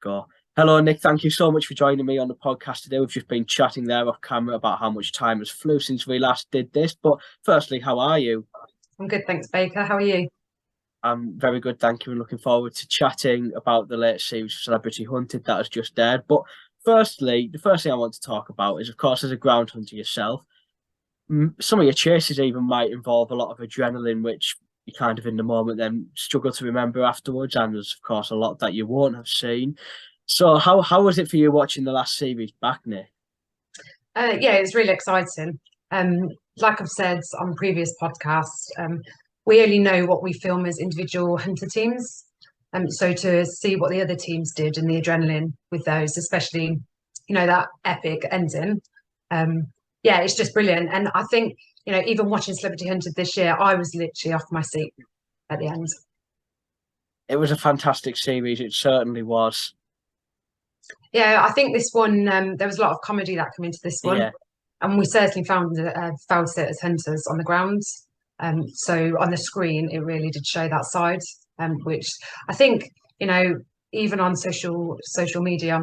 go. Hello, Nick. Thank you so much for joining me on the podcast today. We've just been chatting there off camera about how much time has flew since we last did this. But firstly, how are you? I'm good, thanks, Baker. How are you? I'm very good, thank you, and looking forward to chatting about the latest series of Celebrity Hunted that has just aired. But firstly, the first thing I want to talk about is, of course, as a ground hunter yourself, some of your chases even might involve a lot of adrenaline, which you kind of in the moment then struggle to remember afterwards. And there's, of course, a lot that you won't have seen. So how was it for you watching the last series back, Nick? Yeah, it's really exciting. Like I've said on previous podcasts, we only know what we film as individual hunter teams. So to see what the other teams did and the adrenaline with those, especially, that epic ending, yeah, it's just brilliant. And I think, even watching Celebrity Hunted this year, I was literally off my seat at the end. It was a fantastic series. It certainly was. Yeah, I think this one, there was a lot of comedy that came into this one. Yeah, And we certainly felt it as hunters on the ground. So on the screen, it really did show that side, which I think, even on social media,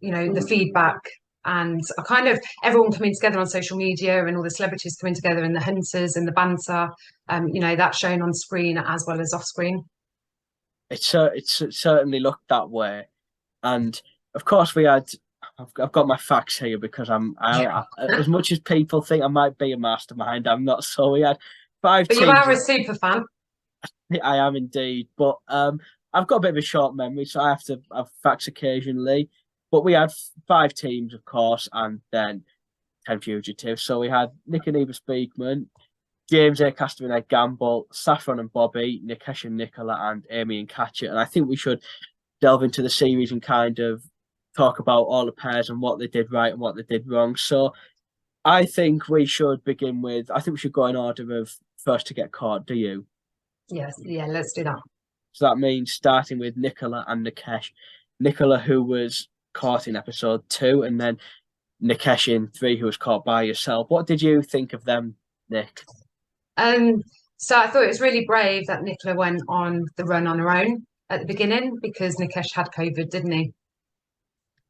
the feedback and a kind of everyone coming together on social media and all the celebrities coming together and the hunters and the banter, that's shown on screen as well as off screen. it's certainly looked that way. And of course, I've got my facts here because as much as people think I might be a mastermind, I'm not. So we had five But you teams. are a super fan. I am indeed, but I've got a bit of a short memory, so I have to have facts occasionally. But we had five teams, of course, and then 10 fugitives. So we had Nick and Eva Speakman, James Acaster and Ed Gamble, Saffron and Bobby, Nikesh and Nicola, and Amy and Katya. And I think we should delve into the series and kind of talk about all the pairs and what they did right and what they did wrong. So I think we should begin with, I think we should go in order of first to get caught. Do you? Yes, yeah, let's do that. So that means starting with Nicola and Nikesh. Nicola, who was caught in episode 2, and then Nikesh in 3, who was caught by yourself. What did you think of them, Nick? So I thought it was really brave that Nicola went on the run on her own at the beginning because Nikesh had COVID, didn't he?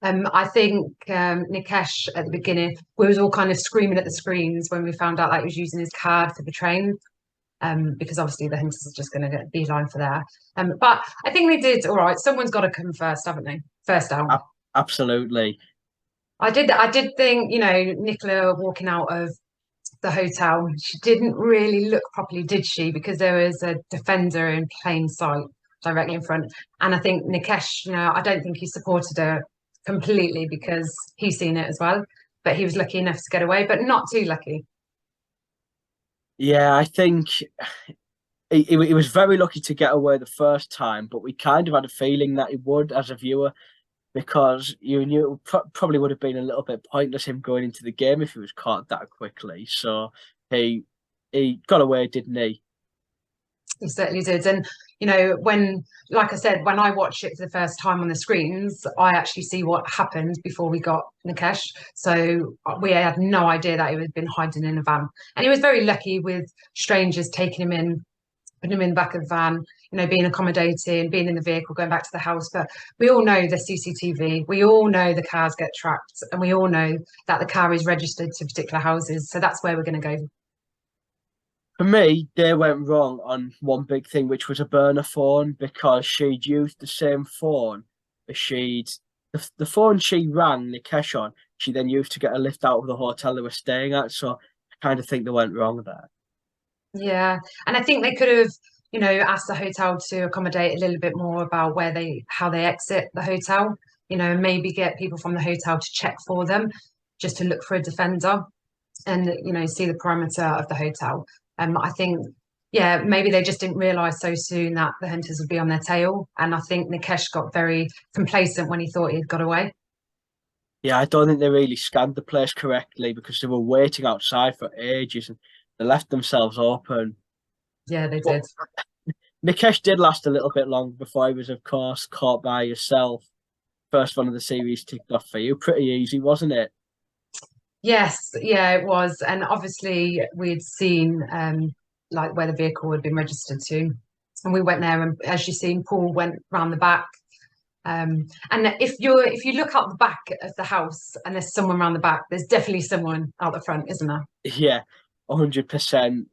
I think Nikesh at the beginning, we was all kind of screaming at the screens when we found out that he was using his card for the train, because obviously the hunters are just going to get beeline for there. But I think they did all right. Someone's got to come first, haven't they? First down. Absolutely. I did think, Nicola walking out of the hotel, she didn't really look properly, did she? Because there was a defender in plain sight directly in front. And I think Nikesh, I don't think he supported her completely because he's seen it as well. But he was lucky enough to get away, but not too lucky. Yeah, I think he was very lucky to get away the first time, but we kind of had a feeling that he would as a viewer because you knew probably would have been a little bit pointless him going into the game if he was caught that quickly. So he he got away, didn't he? He certainly did. And, like I said, when I watch it for the first time on the screens, I actually see what happened before we got Nikesh. So we had no idea that he had been hiding in a van. And he was very lucky with strangers taking him in, putting him in the back of the van, being accommodating, being in the vehicle, going back to the house. But we all know the CCTV, we all know the cars get tracked, and we all know that the car is registered to particular houses. So that's where we're going to go. For me, they went wrong on one big thing, which was a burner phone because she'd used the same phone as the phone she rang Nikesh on. She then used to get a lift out of the hotel they were staying at. So I kind of think they went wrong there. Yeah, and I think they could have, asked the hotel to accommodate a little bit more about how they exit the hotel. Maybe get people from the hotel to check for them, just to look for a defender, and see the perimeter of the hotel. I think, yeah, maybe they just didn't realise so soon that the hunters would be on their tail, and I think Nikesh got very complacent when he thought he'd got away. Yeah, I don't think they really scanned the place correctly because they were waiting outside for ages and they left themselves open. Yeah, they But did. Nikesh did last a little bit longer before he was, of course, caught by yourself. First one of the series ticked off for you. Pretty easy, wasn't it? Yes, yeah, it was, and obviously we'd seen like where the vehicle had been registered to, and we went there, and as you seen, Paul went round the back, And if you look out the back of the house and there's someone around the back, there's definitely someone out the front, isn't there? Yeah, 100%.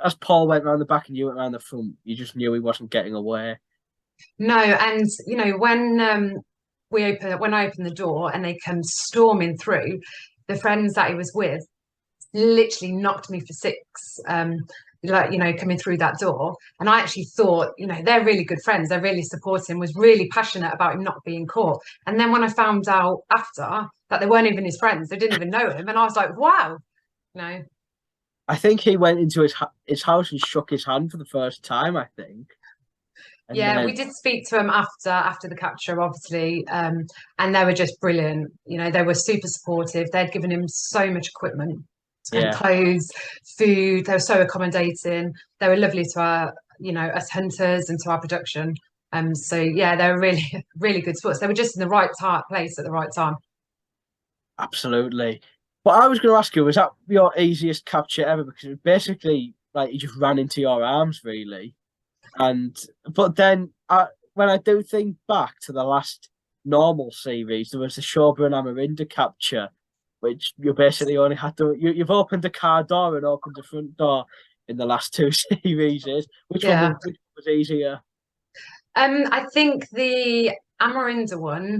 As Paul went around the back and you went around the front, you just knew he wasn't getting away. No, and when I open the door and they come storming through, the friends that he was with literally knocked me for six. Like coming through that door, and I actually thought, they're really good friends, they're really supporting, was really passionate about him not being caught. And then when I found out after that they weren't even his friends, they didn't even know him, and I was like, wow, you know. I think he went into his house and shook his hand for the first time, I think. And Yeah, we then, did speak to him after the capture, obviously, and they were just brilliant. They were super supportive. They'd given him so much equipment and yeah, clothes, food. They were so accommodating. They were lovely to our, us hunters and to our production. So yeah, they were really, really good sports. They were just in the right place at the right time. absolutely. But I was going to ask you, was that your easiest capture ever? Because it was basically like he just ran into your arms, really. And but then when I do think back to the last normal series, there was the Shogun Amarinda capture, which you basically only had to you've opened the car door and opened the front door in the last two series. Yeah. Which one was easier? I think the Amarinda one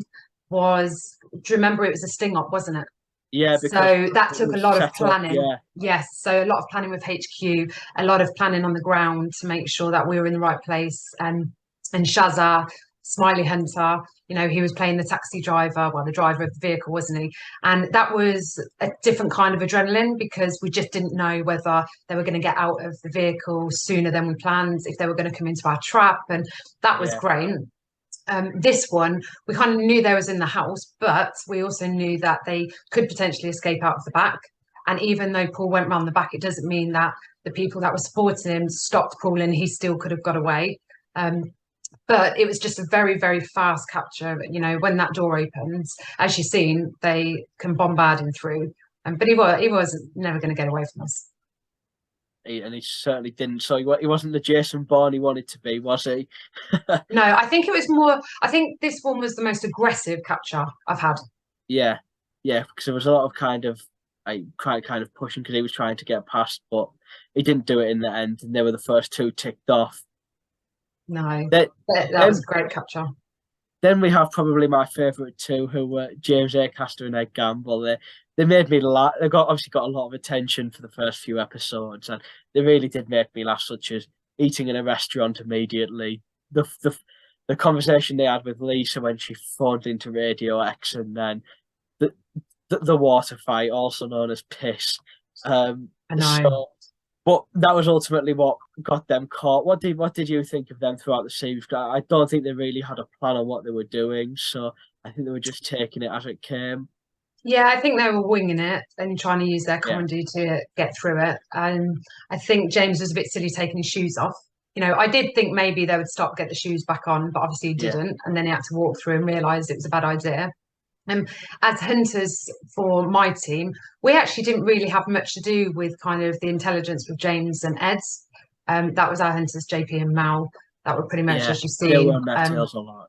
was. Do you remember it was a sting up, wasn't it? Yeah, because So that it took a was lot of set up. planning. Yeah, Yes, so a lot of planning with HQ, a lot of planning on the ground to make sure that we were in the right place. And Shazza, Smiley Hunter, he was playing the taxi driver, well, the driver of the vehicle, wasn't he? And that was a different kind of adrenaline because we just didn't know whether they were going to get out of the vehicle sooner than we planned, if they were going to come into our trap. And that was yeah, great. This one, we kind of knew they was in the house, but we also knew that they could potentially escape out of the back. And even though Paul went round the back, it doesn't mean that the people that were supporting him stopped Paul and he still could have got away. Um, but it was just a very, very fast capture. When that door opens, as you've seen, they can bombard him through. But he was never going to get away from us. and he certainly didn't. So he wasn't the Jason Bourne he wanted to be, was he? No, I think it was more. I think this one was the most aggressive capture I've had. Yeah, yeah, because there was a lot of kind of pushing because he was trying to get past, but he didn't do it in the end, and they were the first two ticked off. No, Then, that was then, a great capture. then we have probably my favourite two, who were James Acaster and Ed Gamble. They made me laugh. They obviously got a lot of attention for the first few episodes, and they really did make me laugh, such as eating in a restaurant immediately. The conversation they had with Lisa when she phoned into Radio X, and then the the water fight, also known as piss. I know. So, but that was ultimately what got them caught. What did you think of them throughout the series? I don't think they really had a plan on what they were doing, so I think they were just taking it as it came. Yeah, I think they were winging it and trying to use their Yeah, comedy to get through it. And I think James was a bit silly taking his shoes off. I did think maybe they would stop, get the shoes back on, but obviously he yeah, didn't. And then he had to walk through and realise it was a bad idea. Um, as hunters for my team, we actually didn't really have much to do with kind of the intelligence with James and Ed's. That was our hunters, JP and Mal, that were pretty much, yeah. as you've They were seen. on their tails a lot.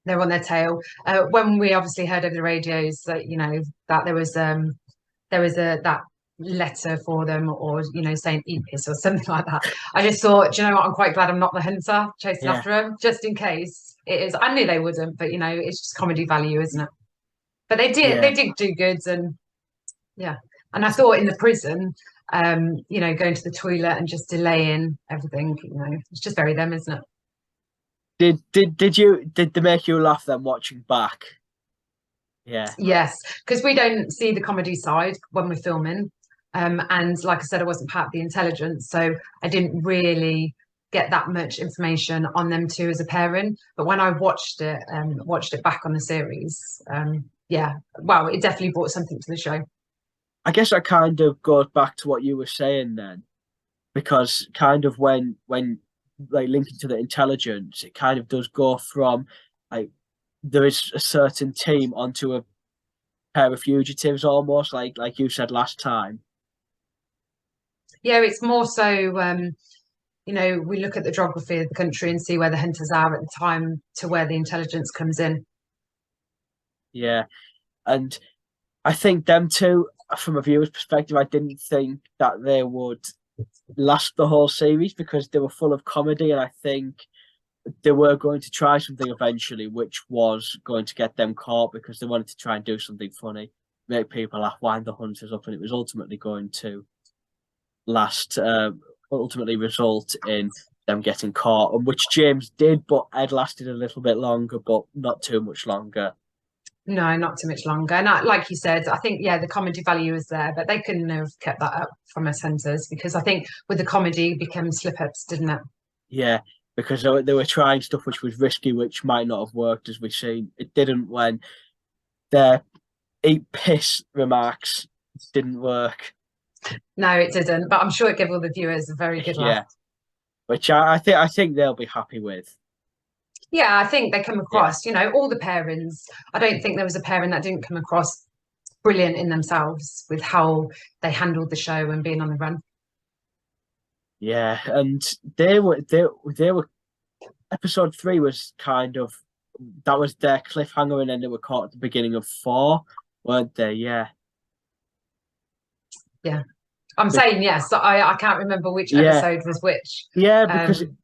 They're on their tail. When we obviously heard over the radios that that there was a that letter for them, or saying eat this or something like that. I just thought, do you know what? I'm quite glad I'm not the hunter chasing Yeah, after them, just in case it is. I knew they wouldn't, but it's just comedy value, isn't it? But they yeah. did do good, and yeah. And I thought in the prison, going to the toilet and just delaying everything, it's just very them, isn't it? Did they make you laugh then watching back? Yeah, Yes, because we don't see the comedy side when we're filming. And like I said, I wasn't part of the intelligence, so I didn't really get that much information on them two as a pairing. But when I watched it back on the series, yeah, well, it definitely brought something to the show. I guess that kind of goes back to what you were saying then, because kind of when like linking to the intelligence, it kind of does go from like there is a certain team onto a pair of fugitives, almost like you said last time. Yeah, it's more so. we look at the geography of the country and see where the hunters are at the time to where the intelligence comes in. Yeah, and I think them two, from a viewer's perspective, I didn't think that they would last the whole series because they were full of comedy, and I think they were going to try something eventually, which was going to get them caught because they wanted to try and do something funny, make people laugh, wind the hunters up, and it was ultimately going to last, ultimately result in them getting caught, and which James did, but Ed lasted a little bit longer, but not too much longer. No, not too much longer. And like you said, I think, the comedy value is there, but they couldn't have kept that up from us hunters because I think with the comedy it became slip-ups, didn't it? Yeah, because they were trying stuff which was risky, which might not have worked, as we've seen. It didn't when their eat piss remarks didn't work. No, it didn't. But I'm sure it gave all the viewers a very good laugh. Yeah, which I think they'll be happy with. Yeah, I think they come Yeah, across, all the pairings. I don't think there was a pairing that didn't come across brilliant in themselves with how they handled the show and being on the run. yeah, and they were episode 3 was kind of that was their cliffhanger, and then they were caught at the beginning of 4, weren't they? Yeah, Yeah. I'm Be- saying yes. I can't remember which yeah, episode was which. yeah, because Um,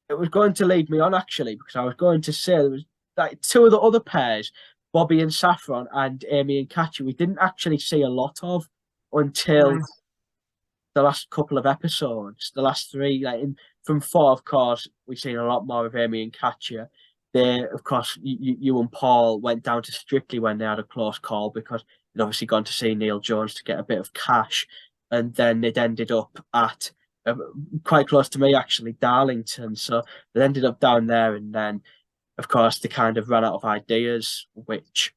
it was going to lead me on actually, because I was going to say there was like two of the other pairs, Bobby and Saffron and Amy and Katya, we didn't actually see a lot of until no. the last couple of episodes, the last 3, from 4, of course, we've seen a lot more of Amy and Katya. They, of course, you and Paul went down to Strictly when they had a close call because they'd obviously gone to see Neil Jones to get a bit of cash, and then they'd ended up at quite close to me actually, Darlington. So they ended up down there, and then, of course, they kind of ran out of ideas, which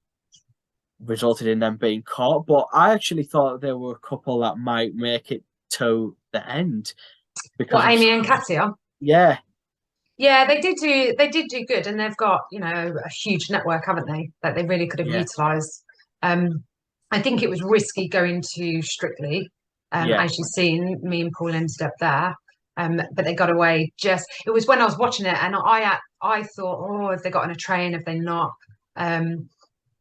resulted in them being caught. But I actually thought there were a couple that might make it to the end because What, of Amy and Katya? yeah, Yeah, they did do good, and they've got a huge network, haven't they? That they really could have yeah, utilised. I think it was risky going to Strictly, yeah, as you've seen. Me and Paul ended up there, but they got away. It was when I was watching it, and I thought, oh, have they got on a train? Have they not? Um,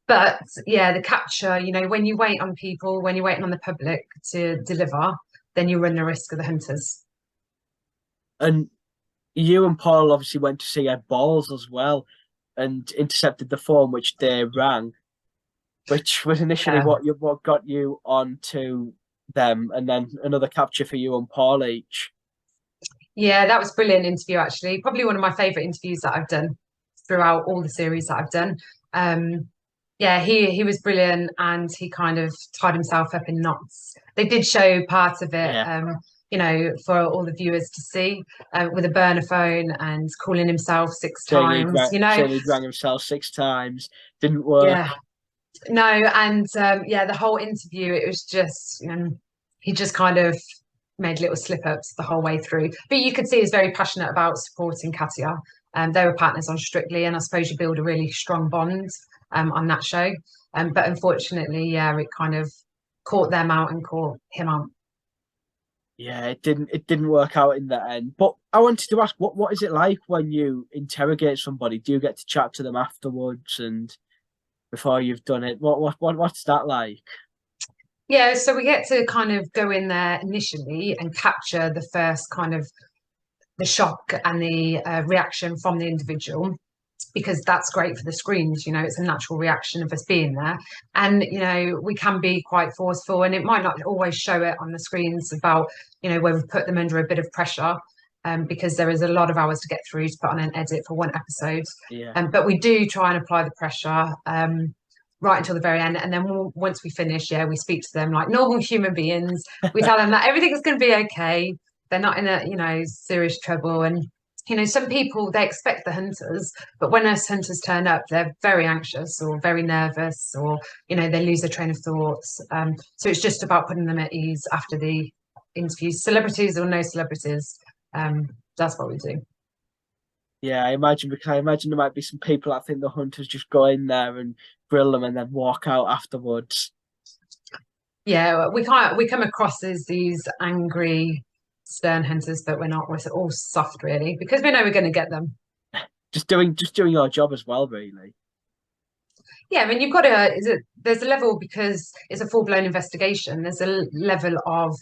but yeah, the capture. When you wait on people, when you're waiting on the public to deliver, then you run the risk of the hunters. and you and Paul obviously went to see Ed Balls as well, and intercepted the phone which they rang, which was initially Yeah. what got you onto them, and then another capture for you and Paul each. Yeah, that was a brilliant interview, actually. Probably one of my favourite interviews that I've done throughout all the series that I've done. Yeah, he was brilliant, and he kind of tied himself up in knots. They did show part of it, Yeah, for all the viewers to see, with a burner phone and calling himself six saying times. saying he'd rang himself 6 times, didn't work. Yeah, no, and yeah, the whole interview, it was just, he just kind of made little slip ups the whole way through. But you could see he's very passionate about supporting Katya. They were partners on Strictly, and I suppose you build a really strong bond on that show. But unfortunately, yeah, it kind of caught them out and caught him out. Yeah, it didn't work out in the end. But I wanted to ask, what is it like when you interrogate somebody? Do you get to chat to them afterwards and before you've done it? What's that like? Yeah, so we get to kind of go in there initially and capture the first kind of the shock and the reaction from the individual, because that's great for the screens. It's a natural reaction of us being there, and we can be quite forceful, and it might not always show it on the screens about where we've put them under a bit of pressure, because there is a lot of hours to get through to put on an edit for one episode. Yeah, But we do try and apply the pressure right until the very end, and then once we finish, yeah, we speak to them like normal human beings. We tell them that everything's going to be okay. They're not in a serious trouble, and some people, they expect the hunters, but when us hunters turn up, they're very anxious or very nervous, or they lose their train of thoughts. So it's just about putting them at ease after the interviews, celebrities or no celebrities. That's what we do. yeah. I imagine because I imagine there might be some people that think the hunters just go in there and grill them and then walk out afterwards. Yeah, we come across as these angry, stern hunters, but we're not. We're all soft, really, because we know we're going to get them. Just doing your job as well, really. Yeah, I mean, you've got to. There's a level, because it's a full-blown investigation. There's a level of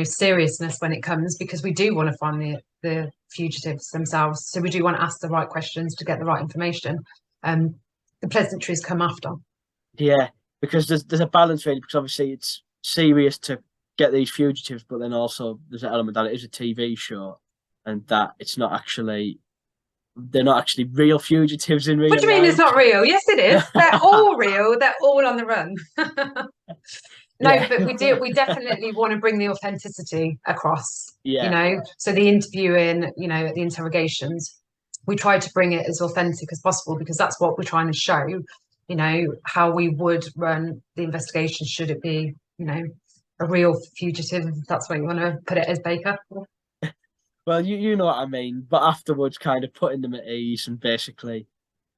seriousness when it comes, because we do want to find the fugitives themselves. So we do want to ask the right questions to get the right information. The pleasantries come after. Yeah, because there's a balance really, because obviously it's serious to get these fugitives, but then also there's an element that it is a TV show, and that it's not actually they're not actually real fugitives in What real do you mean it's life. not real? Yes, it is. They're all real. They're all on the run. No, Yeah. but we definitely want to bring the authenticity across, Yeah. So the interviewing, the interrogations, we try to bring it as authentic as possible, because that's what we're trying to show, how we would run the investigation should it be, a real fugitive, if that's what you want to put it as, Baker. Well, you know what I mean, but afterwards, kind of putting them at ease, and basically,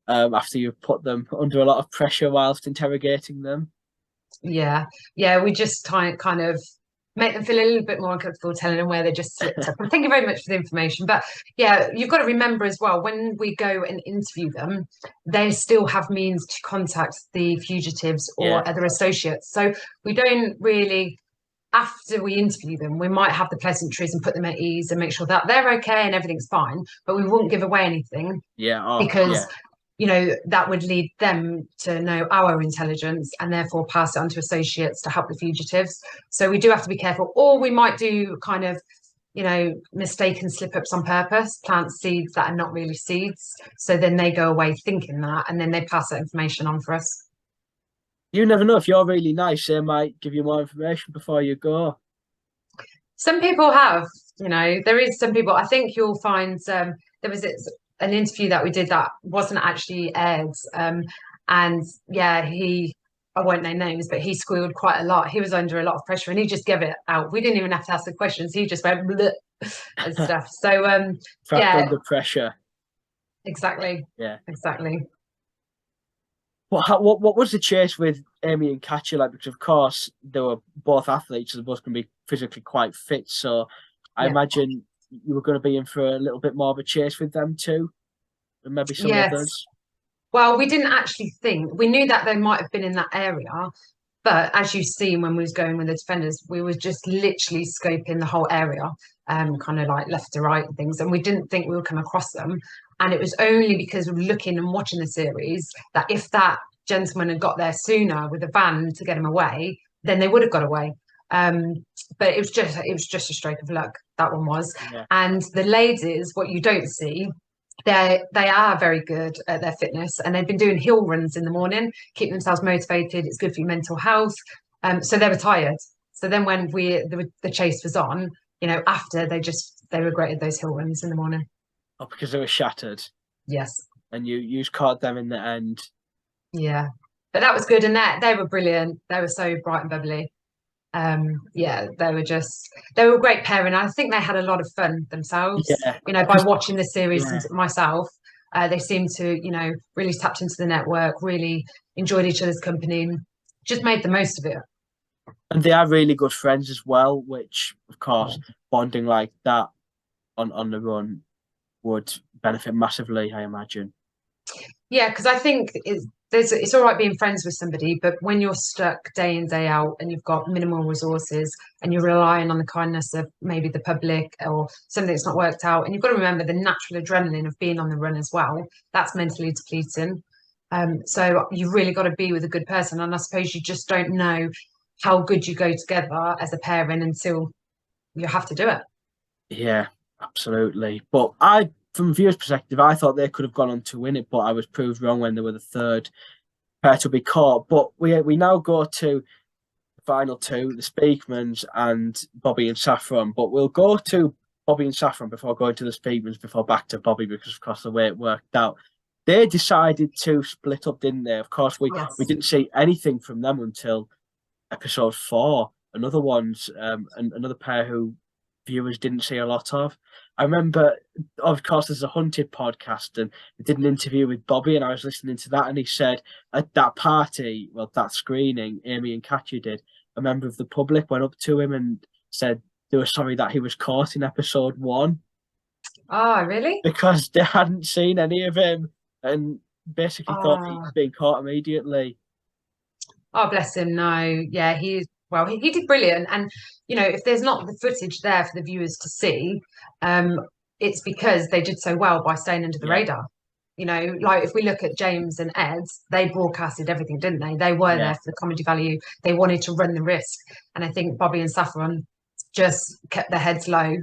after you've put them under a lot of pressure whilst interrogating them. Yeah, we just kind of make them feel a little bit more uncomfortable, telling them where they just slipped up. And thank you very much for the information. But yeah, you've got to remember as well, when we go and interview them, they still have means to contact the fugitives or other associates. So we don't really, after we interview them, we might have the pleasantries and put them at ease and make sure that they're okay and everything's fine, but we won't give away anything. Because that would lead them to know our intelligence and therefore pass it on to associates to help the fugitives. So we do have to be careful, or we might do kind of mistaken slip-ups on purpose, plant seeds that are not really seeds, so then they go away thinking that, and then they pass that information on for us. You never know, if you're really nice, they might give you more information before you go. Some people have, there is some people. I think you'll find there was an interview that we did that wasn't actually aired. And yeah, I won't name names, but he squealed quite a lot. He was under a lot of pressure and he just gave it out. We didn't even have to ask the questions. He just went bleh and stuff. So Under pressure. Exactly. Yeah. Exactly. What was the chase with Amy and Katya like? Because of course they were both athletes, so they both can be physically quite fit. So I imagine you were going to be in for a little bit more of a chase with them too, and maybe some others. Well, we didn't actually think. We knew that they might have been in that area, but as you've seen when we was going with the defenders, we were just literally scoping the whole area, kind of like left to right and things, and we didn't think we would come across them. And it was only because we were looking and watching the series that if that gentleman had got there sooner with a van to get him away, then they would have got away. But it was just a stroke of luck, that one was. Yeah. And the ladies, what you don't see, they are very good at their fitness, and they've been doing hill runs in the morning, keeping themselves motivated. It's good for your mental health. So they were tired. So then when the chase was on, after they regretted those hill runs in the morning. Oh, because they were shattered. Yes. And you caught them in the end. Yeah, but that was good, and they were brilliant. They were so bright and bubbly. They were a great pairing. I think they had a lot of fun themselves. By watching the series myself, they seemed to really tapped into the network, really enjoyed each other's company, and just made the most of it. And they are really good friends as well, which of course bonding like that on the run would benefit massively, I imagine. Yeah, because I think it's all right being friends with somebody, but when you're stuck day in, day out, and you've got minimal resources and you're relying on the kindness of maybe the public or something that's not worked out, and you've got to remember the natural adrenaline of being on the run as well, that's mentally depleting. So you've really got to be with a good person, and I suppose you just don't know how good you go together as a pairing until you have to do it. Yeah, absolutely. But from a viewer's perspective, I thought they could have gone on to win it, but I was proved wrong when they were the third pair to be caught. But we now go to the final two, the Speakmans and Bobby and Saffron. But we'll go to Bobby and Saffron before going to the Speakmans, before back to Bobby, because of course the way it worked out. They decided to split up, didn't they? Of course, we didn't see anything from them until episode 4. Another pair who viewers didn't see a lot of. I remember, of course, there's a Hunted podcast, and they did an interview with Bobby, and I was listening to that, and he said at that party, well, that screening, Amy and Katya did, a member of the public went up to him and said they were sorry that he was caught in episode 1 Oh, really? because they hadn't seen any of him and basically thought he'd Oh, been caught immediately. oh, bless him. No, yeah, he did brilliant. And if there's not the footage there for the viewers to see, um, it's because they did so well by staying under the Yeah, radar. Like if we look at James and Ed, they broadcasted everything, didn't they? They were yeah. there for the comedy value. They wanted to run the risk. And I think Bobby and Saffron just kept their heads low,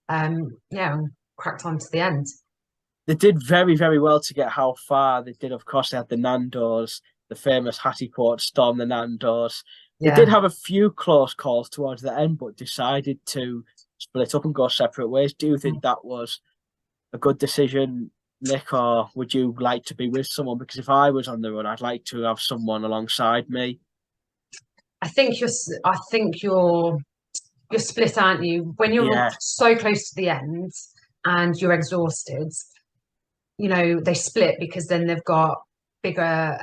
yeah, and cracked on to the end. They did very, very well to get how far they did. Of course, they had the Nandos, the famous Hattie quote, storm the Nandos. They did Yeah. have a few close calls towards the end, but decided to split up and go separate ways. Do you think that was a good decision, Nick, or would you like to be with someone? Because if I was on the run, I'd like to have someone alongside me. I think you're split, aren't you? When you're Yeah, so close to the end and you're exhausted, they split because then they've got bigger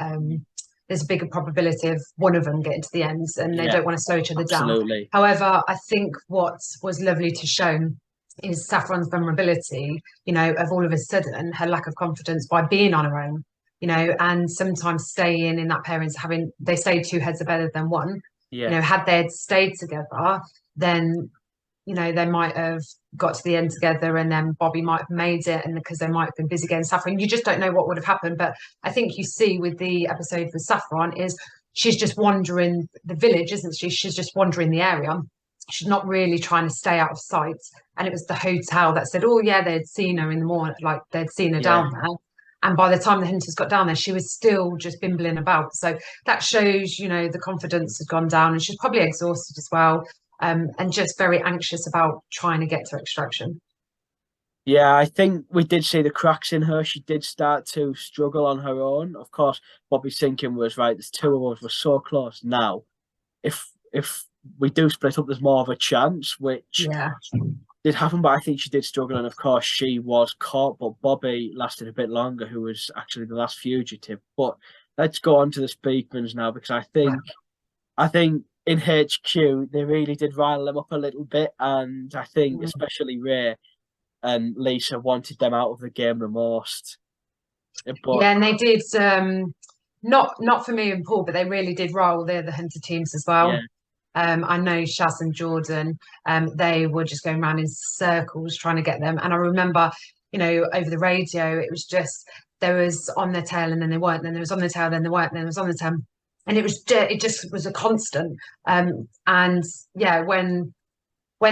there's a bigger probability of one of them getting to the ends and they yeah, don't want to slow each other down. absolutely. However, I think what was lovely to show is Saffron's vulnerability, of all of a sudden her lack of confidence by being on her own, and sometimes staying in that parents having they say two heads are better than one. Yeah, Had they had stayed together, then they might have got to the end together and then Bobby might have made it and because they might have been busy getting Saffron. You just don't know what would have happened. But I think you see with the episode with Saffron is she's just wandering the village, isn't she? She's just wandering the area. She's not really trying to stay out of sight. And it was the hotel that said, oh, yeah, they'd seen her in the morning, like they'd seen her yeah. down there. And by the time the hunters got down there, she was still just bimbling about. So that shows, the confidence had gone down and she's probably exhausted as well, and just very anxious about trying to get to extraction. Yeah, I think we did see the cracks in her. She did start to struggle on her own. Of course, Bobby's thinking was right. There's two of us. We're so close now. If we do split up, there's more of a chance, which Yeah. did happen. But I think she did struggle, and of course, she was caught. But Bobby lasted a bit longer, who was actually the last fugitive. But let's go on to the Speakmans now, because I think in HQ they really did rile them up a little bit, and I think especially Ray and Lisa wanted them out of the game the most. But Yeah, and they did, not for me and Paul, but they really did roll the hunter teams as yeah, well. I know Shaz and Jordan, they were just going around in circles trying to get them. And I remember, over the radio, it was just there was on their tail and then they weren't, then there was on their tail, then they weren't, then it was on the tail. And it just was a constant. And yeah, when we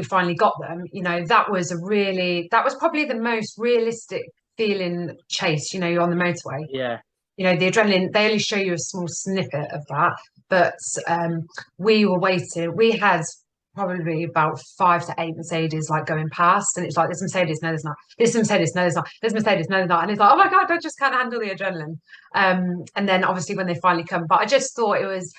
finally got them, that was probably the most realistic feeling chase, on the motorway. yeah, The adrenaline, they only show you a small snippet of that, but we were waiting. We had probably about 5 to 8 Mercedes like going past, and it's like there's Mercedes, no, there's not. There's Mercedes, no, there's not. There's Mercedes, no, there's not. And it's like, oh my god, I just can't handle the adrenaline. And then obviously when they finally come, but I just thought it was,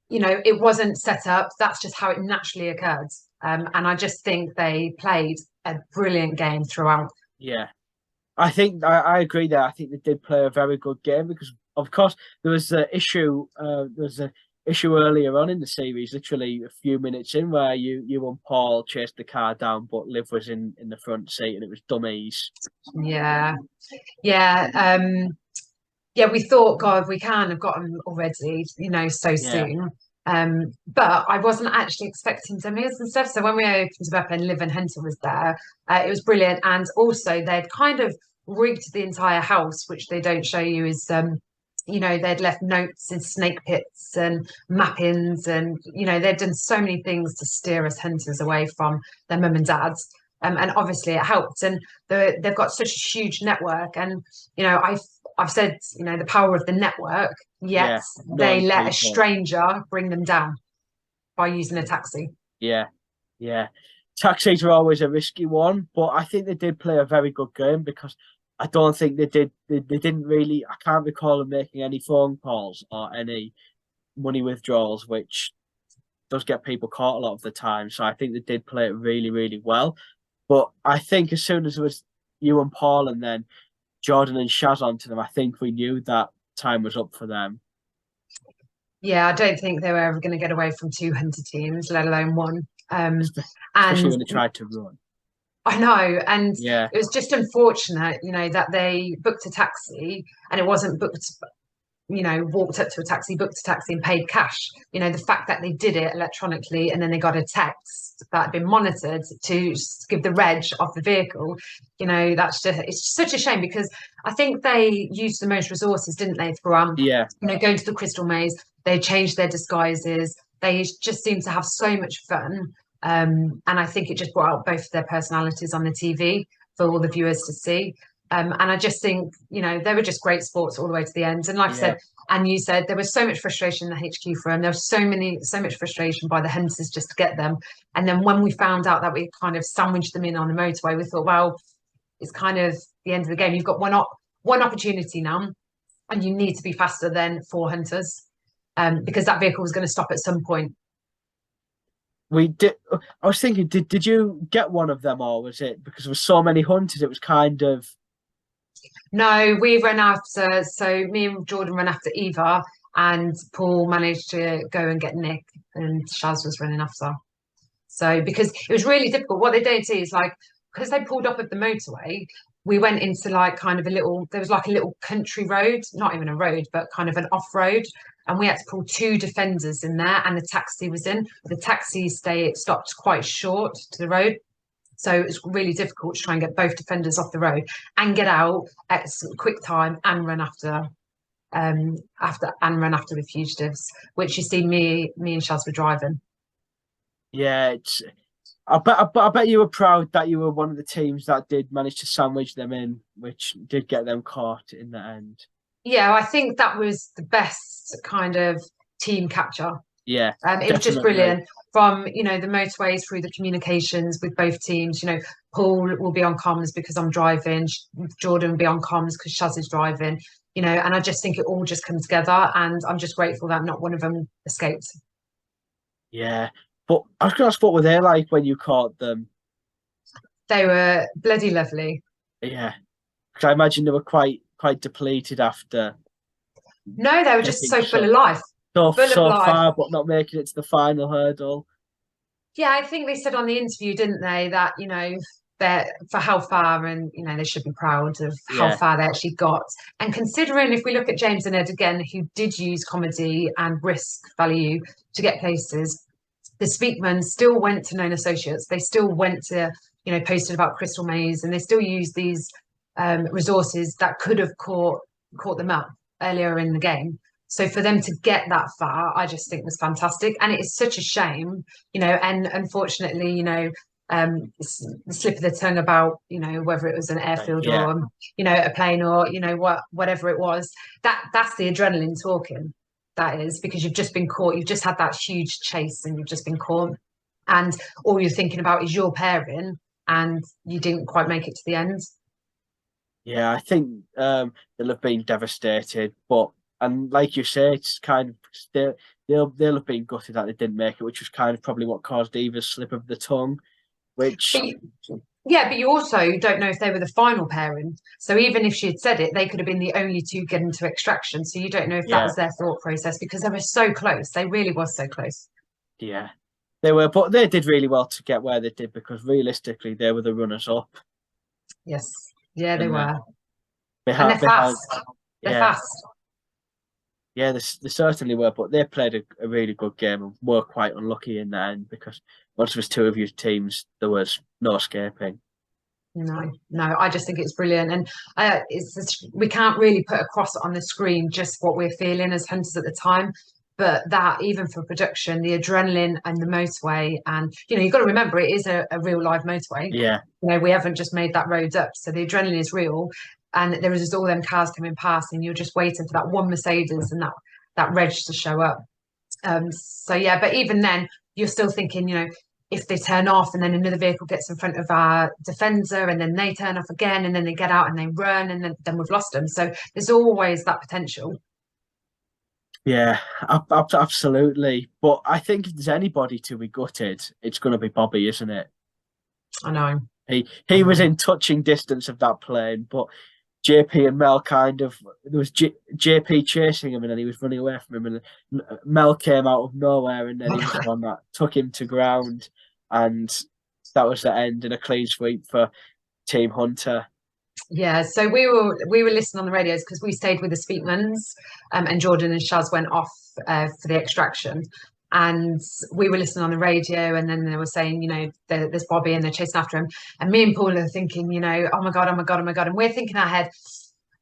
it wasn't set up. That's just how it naturally occurred. And I just think they played a brilliant game throughout. yeah. I think I agree there. I think they did play a very good game because, of course, there was an issue. There was an issue earlier on in the series, literally a few minutes in, where you and Paul chased the car down, but Liv was in the front seat, and it was dummies. Yeah, yeah, yeah. We thought, God, we can have got them already, so Yeah, soon. But I wasn't actually expecting dummies and stuff. So when we opened it up and Liv and Hunter was there, it was brilliant. And also they'd kind of rigged the entire house, which they don't show you is they'd left notes in snake pits and mappings and they'd done so many things to steer us hunters away from their mum and dads. And obviously it helped. And they've got such a huge network. And I've said the power of the network, yet yeah. they Knowing let a people. stranger bring them down by using a taxi. Yeah, yeah. Taxis are always a risky one, but I think they did play a very good game because I don't think they did. They didn't really. I can't recall them making any phone calls or any money withdrawals, which does get people caught a lot of the time. So I think they did play it really, really well. But I think as soon as it was you and Paul and then Jordan and Shaz onto them, I think we knew that time was up for them. Yeah, I don't think they were ever going to get away from two hunter teams, let alone one. Especially And when they tried to run. I know, and Yeah, it was just unfortunate, that they booked a taxi and it wasn't booked, walked up to a taxi, booked a taxi and paid cash. The fact that they did it electronically and then they got a text that had been monitored to give the reg of the vehicle, it's such a shame because I think they used the most resources, didn't they, for yeah, going to the Crystal Maze. They changed their disguises. They just seemed to have so much fun. And I think it just brought out both of their personalities on the TV for all the viewers to see. And I just think, they were just great sports all the way to the end. And like I yeah, said, and you said there was so much frustration in the HQ for them. There was so much frustration by the hunters just to get them. And then when we found out that we kind of sandwiched them in on the motorway, we thought, well, it's kind of the end of the game. You've got one opportunity now, and you need to be faster than four hunters, because that vehicle was going to stop at some point. we did. I was thinking, did you get one of them, or was it because there were so many hunters? It was kind of No, we ran after, so me and Jordan ran after Eva, and Paul managed to go and get Nick, and Shaz was running after. So because it was really difficult, what they did is like, because they pulled off of the motorway, we went into like kind of there was like a little country road, not even a road, but kind of an off road. And we had to pull two defenders in there, and the taxi was in. The taxi stopped quite short to the road. So it's really difficult to try and get both defenders off the road and get out at a quick time and run after the fugitives, which you see me and Shaz were driving. yeah. I bet you were proud that you were one of the teams that did manage to sandwich them in, which did get them caught in the end. Yeah, I think that was the best kind of team capture. Yeah, It was just definitely. brilliant from, the motorways through the communications with both teams. Paul will be on comms because I'm driving, Jordan will be on comms because Shaz is driving, and I just think it all just comes together. And I'm just grateful that not one of them escaped. Yeah, but I was going to ask, what were they like when you caught them? They were bloody lovely. Yeah, because I imagine they were quite depleted after No, they were just taking so full of life, full of so life. far, but not making it to the final hurdle. Yeah, I think they said on the interview, didn't they, that, that for how far, and, they should be proud of how Yeah, far they actually got. And considering if we look at James and Ed again, who did use comedy and risk value to get places, the Speakman still went to known associates. They still went to, posted about Crystal Maze, and they still used these resources that could have caught them up earlier in the game. So for them to get that far, I just think was fantastic. And it is such a shame, and unfortunately, the slip of the tongue about, whether it was an airfield yeah, or, a plane or, whatever it was, that's the adrenaline talking. That is because you've just been caught. You've just had that huge chase and you've just been caught. And all you're thinking about is your pairing and you didn't quite make it to the end. yeah. I think they'll have been devastated, but and like you say, it's kind of they'll have been gutted that they didn't make it, which was kind of probably what caused Eva's slip of the tongue, which. But yeah, but you also don't know if they were the final pairing. So even if she had said it, they could have been the only two getting to extraction. So you don't know if that Yeah, was their thought process because they were so close. They really was so close. yeah, they were, but they did really well to get where they did because realistically, they were the runners up, Yes. Yeah, they and were. And they're behind, fast. They're yeah, fast. yeah, they certainly were. But they played a really good game and were quite unlucky in the end because once there was two of your teams, there was no escaping. No, I just think it's brilliant. And we can't really put across on the screen just what we're feeling as hunters at the time. But that even for production, the adrenaline and the motorway, and you've got to remember it is a real live motorway. Yeah, We haven't just made that road up, so the adrenaline is real, and there is just all them cars coming past, and you're just waiting for that one Mercedes and that reg to show up. So yeah, but even then, you're still thinking, if they turn off and then another vehicle gets in front of our defender and then they turn off again and then they get out and they run and then we've lost them. So there's always that potential. yeah, absolutely. But I think if there's anybody to be gutted, it's going to be Bobby, isn't it? I know. He I was know. in touching distance of that plane, but JP and Mel there was JP chasing him and then he was running away from him, and Mel came out of nowhere and then he was the one that took him to ground, and that was the end, and a clean sweep for Team Hunter. Yeah, so we were listening on the radios because we stayed with the Sweetmans, and Jordan and Shaz went off for the extraction, and we were listening on the radio, and then they were saying, there's Bobby and they're chasing after him, and me and Paul are thinking, oh my god, oh my god, oh my god, and we're thinking in our head,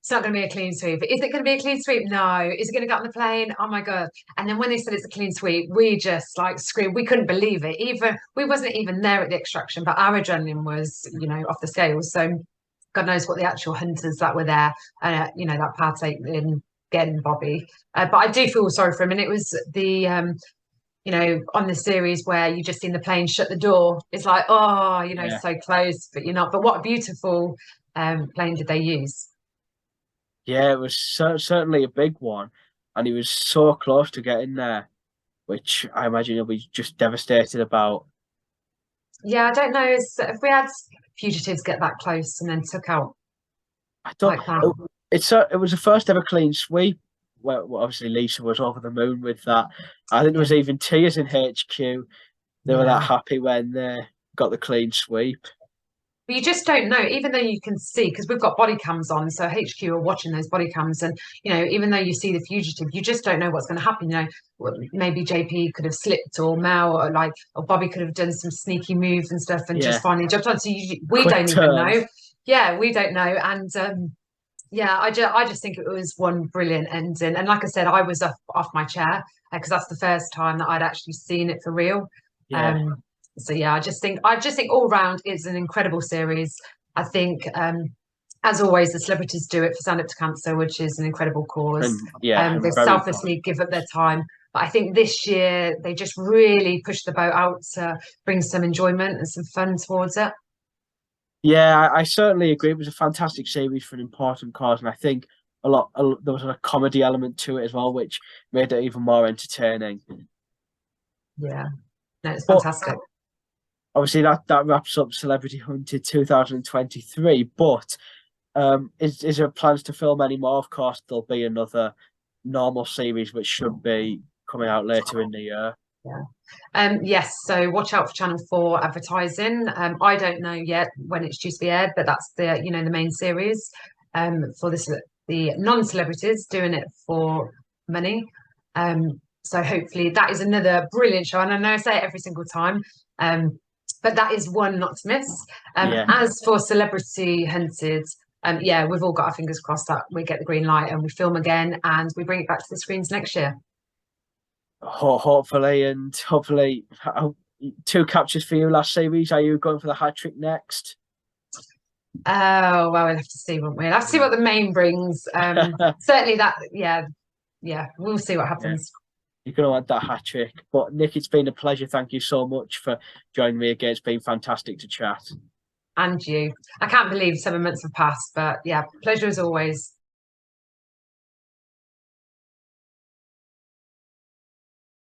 it's not going to be a clean sweep. Is it going to be a clean sweep? No. Is it going to get on the plane? Oh my god! And then when they said it's a clean sweep, we just like screamed. We couldn't believe it. Even we wasn't even there at the extraction, but our adrenaline was, off the scales. So God knows what the actual hunters that were there, that partake in getting Bobby. But I do feel sorry for him. And it was the, on the series where you just seen the plane shut the door. It's like, so close, but you're not. But what a beautiful plane did they use? Yeah, it was certainly a big one, and he was so close to getting there, which I imagine he'll be just devastated about. Yeah, I don't know if we had Fugitives get that close and then took out I don't. like that. It was the first ever clean sweep. Well, obviously Lisa was over the moon with that. I think there was even tears in HQ. They were that happy when they got the clean sweep. But you just don't know, even though you can see, because we've got body cams on, so HQ are watching those body cams, and even though you see the fugitive, you just don't know what's going to happen. Maybe JP could have slipped, or Mel, or Bobby could have done some sneaky moves and stuff, and just finally jumped on. So we don't even know. Yeah, we don't know, and I just think it was one brilliant ending. And like I said, I was off my chair because that's the first time that I'd actually seen it for real. Yeah. So yeah, I just think all round it's an incredible series. I think, as always, the celebrities do it for Stand Up to Cancer, which is an incredible cause. They selflessly give up their time. But I think this year they just really pushed the boat out to bring some enjoyment and some fun towards it. Yeah, I certainly agree. It was a fantastic series for an important cause, and I think there was a comedy element to it as well, which made it even more entertaining. Yeah, no, it's fantastic. Obviously, that wraps up Celebrity Hunted 2023. But is there plans to film any more? Of course, there'll be another normal series which should be coming out later in the year. Yeah. Yes, so watch out for Channel 4 advertising. I don't know yet when it's due to be aired, but that's the the main series for the non-celebrities doing it for money. So hopefully that is another brilliant show, and I know I say it every single time, but that is one not to miss. As for Celebrity Hunted, we've all got our fingers crossed that we get the green light and we film again and we bring it back to the screens next year. Hopefully, 2 captures for you last series. Are you going for the hat trick next? Oh well, we'll have to see, won't we? We'll have to see what the main brings. Certainly that, we'll see what happens. You're going to want that hat trick. But Nick, it's been a pleasure. Thank you so much for joining me again. It's been fantastic to chat. And you. I can't believe 7 months have passed, but yeah, pleasure as always.